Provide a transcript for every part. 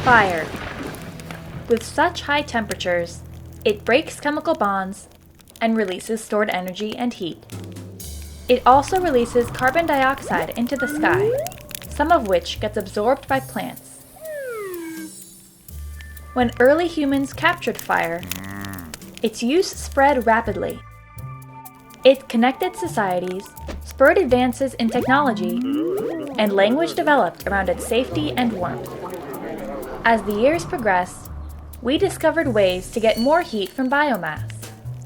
Fire. With such high temperatures, it breaks chemical bonds and releases stored energy and heat. It also releases carbon dioxide into the sky, some of which gets absorbed by plants. When early humans captured fire, its use spread rapidly. It connected societies, spurred advances in technology, and language developed around its safety and warmth. As the years progressed, we discovered ways to get more heat from biomass,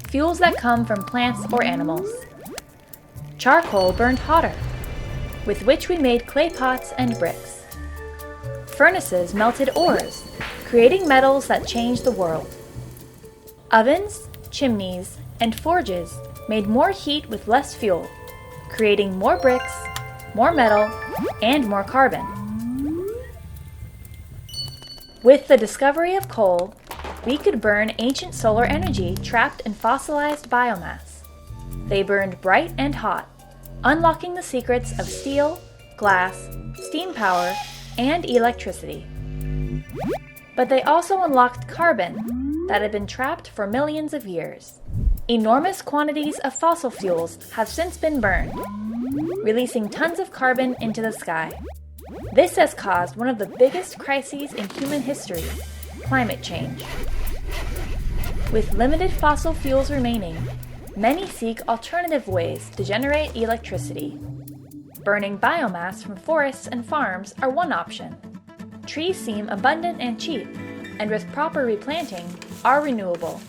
fuels that come from plants or animals. Charcoal burned hotter, with which we made clay pots and bricks. Furnaces melted ores, creating metals that changed the world. Ovens, chimneys, and forges made more heat with less fuel, creating more bricks, more metal, and more carbon. With the discovery of coal, we could burn ancient solar energy trapped in fossilized biomass. They burned bright and hot, unlocking the secrets of steel, glass, steam power, and electricity. But they also unlocked carbon that had been trapped for millions of years. Enormous quantities of fossil fuels have since been burned, releasing tons of carbon into the sky. This has caused one of the biggest crises in human history, climate change. With limited fossil fuels remaining, many seek alternative ways to generate electricity. Burning biomass from forests and farms are one option. Trees seem abundant and cheap, and with proper replanting, are renewable.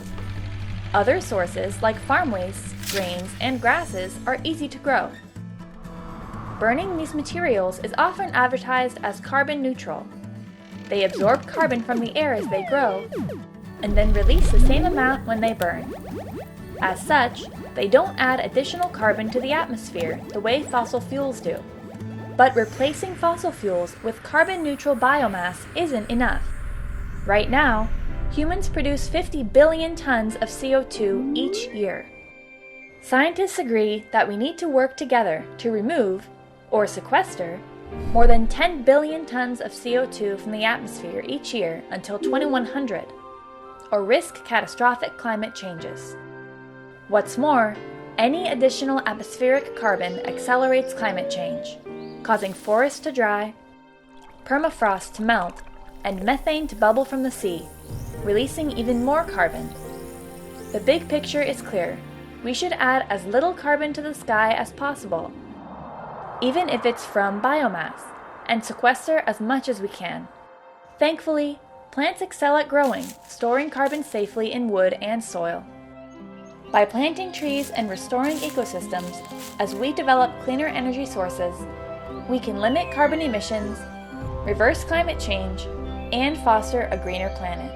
Other sources like farm waste, grains, and grasses are easy to grow. Burning these materials is often advertised as carbon neutral. They absorb carbon from the air as they grow, and then release the same amount when they burn. As such, they don't add additional carbon to the atmosphere the way fossil fuels do. But replacing fossil fuels with carbon-neutral biomass isn't enough. Right now, humans produce 50 billion tons of CO2 each year. Scientists agree that we need to work together to remove, or sequester, more than 10 billion tons of CO2 from the atmosphere each year until 2100, or risk catastrophic climate changes. What's more, any additional atmospheric carbon accelerates climate change, causing forests to dry, permafrost to melt, and methane to bubble from the sea, releasing even more carbon. The big picture is clear. We should add as little carbon to the sky as possible, even if it's from biomass, and sequester as much as we can. Thankfully, plants excel at growing, storing carbon safely in wood and soil. By planting trees and restoring ecosystems, as we develop cleaner energy sources, we can limit carbon emissions, reverse climate change, and foster a greener planet.